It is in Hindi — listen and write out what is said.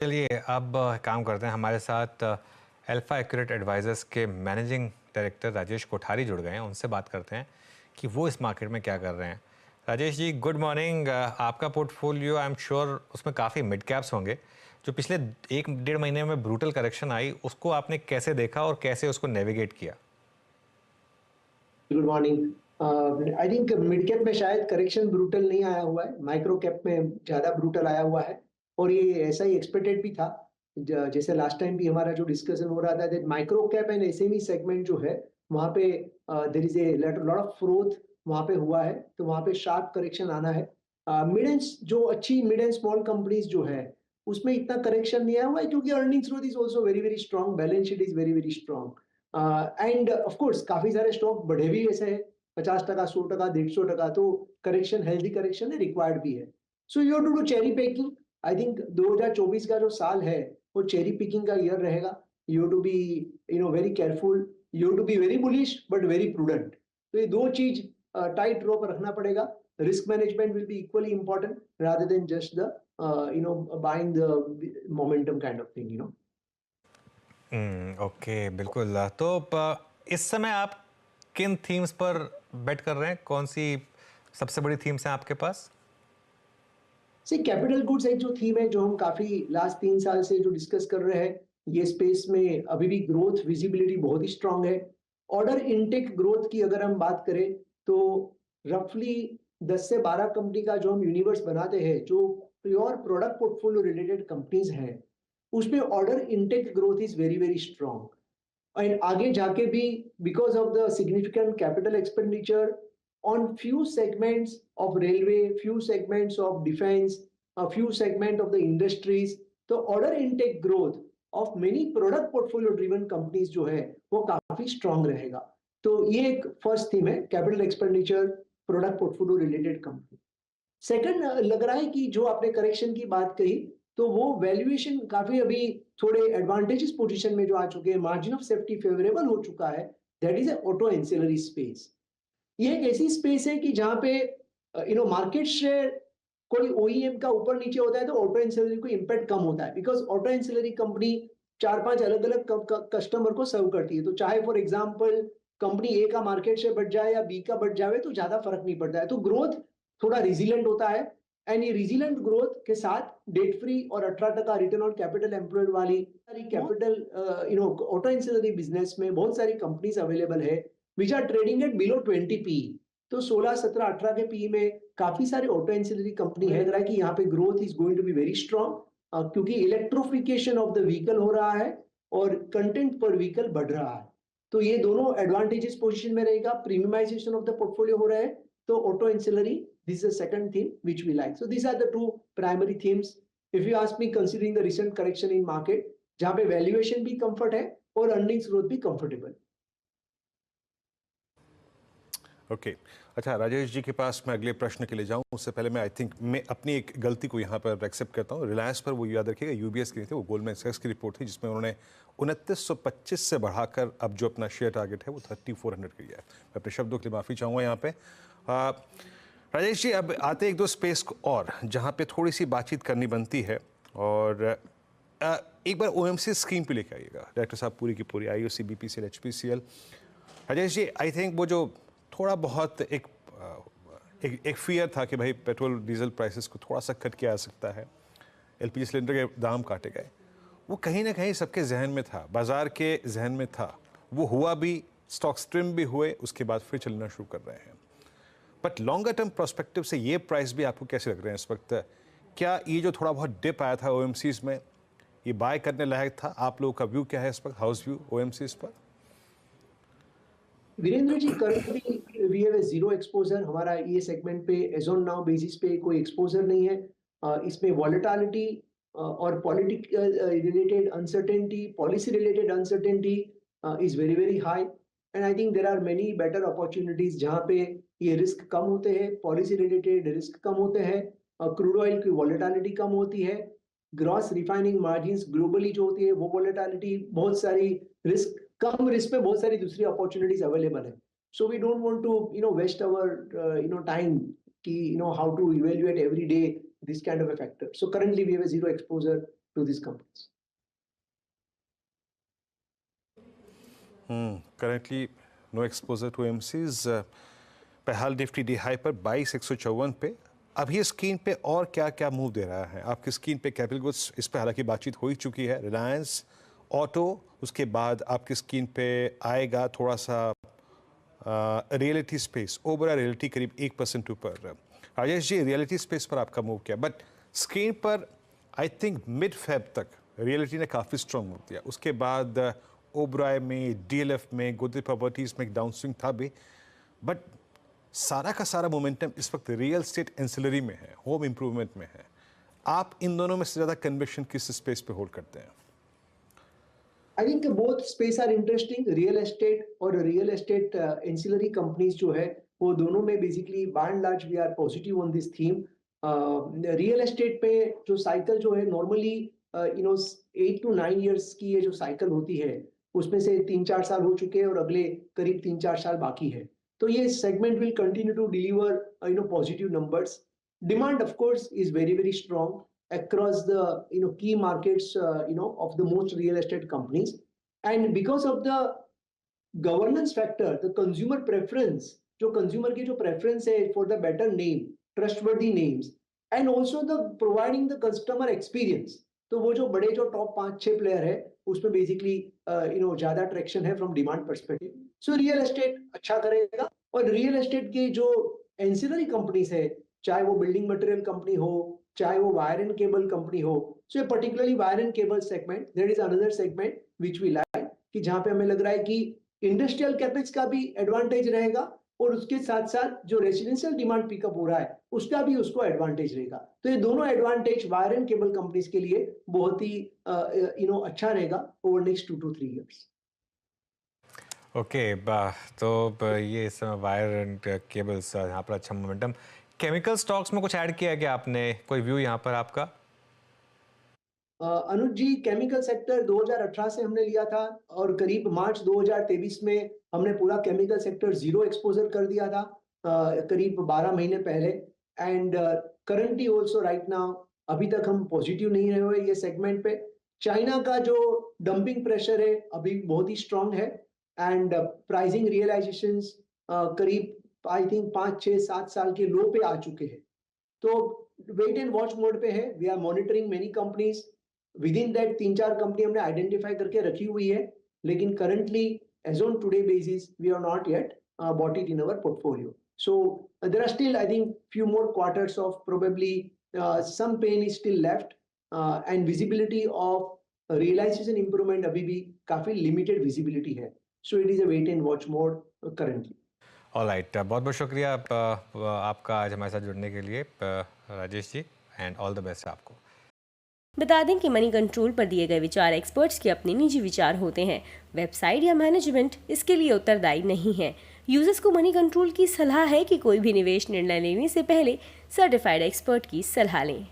चलिए अब काम करते हैं। हमारे साथ अल्फा एक्यूरेट एडवाइजर्स के मैनेजिंग डायरेक्टर राजेश कोठारी जुड़ गए हैं। उनसे बात करते हैं कि वो इस मार्केट में क्या कर रहे हैं। Rajesh ji, good morning. आपका पोर्टफोलियो आई एम श्योर उसमें काफ़ी मिड कैप्स होंगे। जो पिछले 1 डेढ़ महीने में ब्रूटल करेक्शन आई, उसको आपने कैसे देखा और कैसे उसको नेविगेट किया? Good morning. I think mid cap में शायद करेक्शन ब्रूटल नहीं आया हुआ है, माइक्रो कैप में ज्यादा ब्रूटल आया हुआ है और ये ऐसा ही एक्सपेक्टेड भी था। जैसे लास्ट टाइम भी हमारा जो डिस्कशन हो रहा था that micro cap and SME segment जो है वहां पे there is a lot of growth वहां पे हुआ है, तो वहां पे शार्प करेक्शन आना है। मिड एंड जो अच्छी मिड एंड स्मॉल कंपनीज जो है उसमें इतना करेक्शन नहीं आया हुआ है क्योंकि earnings growth is also very very strong, balance sheet is very very strong end of course काफी सारे स्टॉक बढ़े भी ऐसे हैं 50%, 100%, 150%, तो करेक्शन हेल्दी करेक्शन है, रिक्वायर्ड भी है। So you to do cherry picking. I think 2024 का जो साल है वो चेरी पिकिंग का ईयर रहेगा। You to be very careful, you to be very bullish but very prudent. तो ये दो चीज टाइट रोप रखना पड़ेगा। Risk management will be equally important rather than just the buying the momentum kind of thing okay, बिल्कुल। तो इस समय आप किन थीम्स पर बेट कर रहे हैं? कौन सी सबसे बड़ी थीम्स हैं आपके पास? सी कैपिटल गुड्स एक जो थीम है जो हम काफी लास्ट 3 साल से जो डिस्कस कर रहे हैं, ये स्पेस में अभी भी ग्रोथ विजिबिलिटी बहुत ही स्ट्रांग है। ऑर्डर इनटेक ग्रोथ की अगर हम बात करें तो रफली 10 से 12 कंपनी का जो हम यूनिवर्स बनाते हैं, जो pure product portfolio related companies हैं, उसमें order intake growth is very very strong. And आगे जाके भी because of the significant capital expenditure on few segments of railway, few segments of defense, a few segment of the industries, तो order intake growth of many product portfolio driven companies जो है वो काफी strong रहेगा। तो ये एक फर्स्ट थीम है, capital expenditure product portfolio related company. Second लग रहा है कि जो आपने करेक्शन की बात कही तो वो वैल्यूएशन काफी अभी थोड़े एडवांटेजेस पोजीशन में जो आ चुके हैं, मार्जिन ऑफ सेफ्टी फेवरेबल हो चुका है, that is a auto ancillary space. ये एक ऐसी स्पेस है कि जहां पे मार्केट शेयर कोई ओईएम का ऊपर नीचे होता है तो ऑटो एंसिलरी को इंपैक्ट कम होता है, बिकॉज ऑटो एंसिलरी कंपनी 4-5 अलग अलग कस्टमर को सर्व करती है। तो चाहे फॉर एग्जांपल कंपनी ए का मार्केट शेयर बढ़ जाए या बी का बढ़ जाए तो ज्यादा फर्क नहीं पड़ता है, तो ग्रोथ थोड़ा रिजिलेंट होता है। एंड ये रिजिलेंट ग्रोथ के साथ डेट फ्री और 18% रिटर्न ऑन कैपिटल एम्प्लॉयड वाली सारी कैपिटल ऑटो एंसिलरी बिजनेस में बहुत सारी कंपनीज अवेलेबल है which are trading at below 20 P. तो 16, 17, 18 के पी में काफी सारे ऑटो एंसिलरी कंपनी है। लग रहा है कि यहाँ पे growth is going to be very strong क्योंकि इलेक्ट्रिफिकेशन ऑफ द व्हीकल हो रहा है और कंटेंट पर व्हीकल बढ़ रहा है। तो ये दोनों एडवांटेजेस पोजीशन में रहेगा। प्रीमियमाइजेशन ऑफ द पोर्टफोलियो हो रहा है, तो auto ancillary this is second theme which we like. So this are the two primary themes if you ask me, considering the recent correction in market, जहां पे वैल्यूएशन भी कंफर्ट है और अर्निंग्स ग्रोथ भी कंफर्टेबल। ओके अच्छा, राजेश जी के पास मैं अगले प्रश्न के लिए जाऊं उससे पहले मैं मैं अपनी एक गलती को यहाँ पर एक्सेप्ट करता हूँ। रिलायंस पर वो याद रखिएगा, यूबीएस की नहीं थी, वो गोल्डमैन सैक्स की रिपोर्ट थी जिसमें उन्होंने 2925 से बढ़ाकर अब जो अपना शेयर टारगेट है वो 3400 किया है। मैं अपने शब्दों के लिए माफ़ी चाहूँगा यहाँ पे। राजेश जी, अब आते एक दो स्पेस और जहाँ पे थोड़ी सी बातचीत करनी बनती है, और एक बार ओएमसी स्कीम पे लेके आइएगा डायरेक्टर साहब, पूरी की पूरी IOC, BPCL, HPCL. Rajesh ji, I think वो जो थोड़ा बहुत एक फियर था कि भाई पेट्रोल डीजल प्राइसेस को थोड़ा सा कट किया जा सकता है, एलपीजी सिलेंडर के दाम काटे गए, वो कहीं ना कहीं सबके जहन में था, बाजार के जहन में था। वो हुआ भी, स्टॉक स्ट्रिम भी हुए, उसके बाद फिर चलना शुरू कर रहे हैं। बट लॉन्गर टर्म प्रोस्पेक्टिव से ये प्राइस भी आपको कैसे लग रहे हैं इस वक्त? क्या ये जो थोड़ा बहुत डिप आया था ओएमसीज में, ये बाय करने लायक था? आप लोगों का व्यू क्या है इस वक्त, हाउस व्यू ओएमसीज पर? Virendra ji, currently we have a zero exposure. हमारा ये सेगमेंट पे एज ऑन नाउ बेसिस पे कोई एक्सपोजर नहीं है। इसमें वॉलेटिलिटी और politic related uncertainty, policy related uncertainty is very very high and I think there are many better opportunities जहां पे ये रिस्क कम होते हैं, पॉलिसी रिलेटेड रिस्क कम होते हैं, क्रूड ऑयल की वॉलेटिलिटी कम होती है, ग्रॉस रिफाइनिंग मार्जिन ग्लोबली जो होती है वो वॉलेटिलिटी, बहुत सारी रिस्क, कम रिस्क पे बहुत सारी दूसरी अपॉर्चुनिटीज अवेलेबल है। So we don't want to waste our time कि how to evaluate every day this kind of a factor. So currently we have a zero exposure to these companies. Currently no exposure to AMCs. पहल निफ्टी डी हाई पर 22,154 पे। अभी स्क्रीन पे और क्या क्या मूव दे रहा है आपकी स्क्रीन पे? कैपिटल गुड्स, इस पे हालांकि बातचीत हो ही चुकी है। रिलायंस, ऑटो, उसके बाद आपकी स्क्रीन पे आएगा थोड़ा सा रियलिटी स्पेस। ओबरा रियलिटी करीब 1% ऊपर। राजेश जी, रियलिटी स्पेस पर आपका मूव किया, बट स्क्रीन पर आई थिंक मिड फेब तक रियलिटी ने काफ़ी स्ट्रॉन्ग मूव दिया। उसके बाद ओबराय में, डीएलएफ में, गोदरेज प्रॉपर्टीज में एक डाउन स्विंग था भी, बट सारा का सारा मोमेंटम इस वक्त रियल एस्टेट एंसिलरी में है, होम इंप्रूवमेंट में है। आप इन दोनों में से ज़्यादा कन्विक्शन किस स्पेस पे होल्ड करते हैं? I think both space are interesting. Real estate और रियल एस्टेट एंसिलरी कंपनीज जो है वो दोनों में basically by and large we are positive on this theme. Real estate पे जो साइकिल जो है नॉर्मली 8 to 9 years की ये जो साइकिल होती है उसमें से 3-4 साल हो चुके हैं और अगले करीब 3-4 साल बाकी है। तो ये segment will continue to deliver positive numbers. Demand of course is very very strong across the key markets of the most real estate companies, and because of the governance factor, the consumer preference, जो consumer की जो preference है for the better name, trustworthy names, and also the providing the customer experience, तो वो जो बड़े जो top 5-6 player है उसमें basically ज़्यादा traction है from demand perspective. So real estate अच्छा करेगा। और real estate के जो ancillary companies है, चाहे वो building material company हो, चाहे वो वायर एंड केबल कंपनी हो, so particularly wire and cable segment, there is another segment which we like, कि जहां पे हमें लग रहा है कि इंडस्ट्रियल कैपेक्स का भी एडवांटेज रहेगा और उसके साथ साथ जो रेजिडेंशियल डिमांड पिकअप हो रहा है उसका भी उसको एडवांटेज रहेगा। तो ये दोनों advantage wire and cable companies के लिए बहुत ही अच्छा रहेगा over next 2 to 3 years। Okay, तो ये इस समय वायर एंड केबल्स यहाँ पर अच्छा मोमेंटम। केमिकल स्टॉक्स में कुछ ऐड किया है क्या आपने? कोई व्यू यहाँ पर आपका? अनुज जी, केमिकल सेक्टर 2018 से हमने लिया था और करीब मार्च 2023 में हमने पूरा केमिकल सेक्टर जीरो एक्सपोजर कर दिया था, करीब 12 महीने पहले। And currently also right now अभी तक हम पॉजिटिव नहीं रहे हुए ये सेगमेंट पे। चाइना का जो डंपिंग प्रेशर है अभी बहुत ही स्ट्रांग है एंड प्राइसिंग रियलाइजेशंस करीब आई थिंक 5-6-7 साल के लो पे आ चुके हैं। तो वेट एंड वॉच मोड पे है। We are monitoring many companies, within that 3-4 company हमने आइडेंटिफाई करके रखी हुई है, लेकिन currently as on today basis we are not yet bought it in our portfolio. So there are still I think few more quarters of probably some pain is still left and visibility of realisation improvement अभी भी काफी लिमिटेड विजिबिलिटी है। So it is a wait and watch mode currently. Alright, बहुत बहुत शुक्रिया आपका आज हमारे साथ जुड़ने के लिए Rajesh ji, and all the best आपको। बता दें कि मनी कंट्रोल पर दिए गए विचार एक्सपर्ट्स के अपने निजी विचार होते हैं। वेबसाइट या मैनेजमेंट इसके लिए उत्तरदायी नहीं है। यूजर्स को मनी कंट्रोल की सलाह है कि कोई भी निवेश निर्णय लेने से पहले सर्टिफाइड एक्सपर्ट की सलाह लें।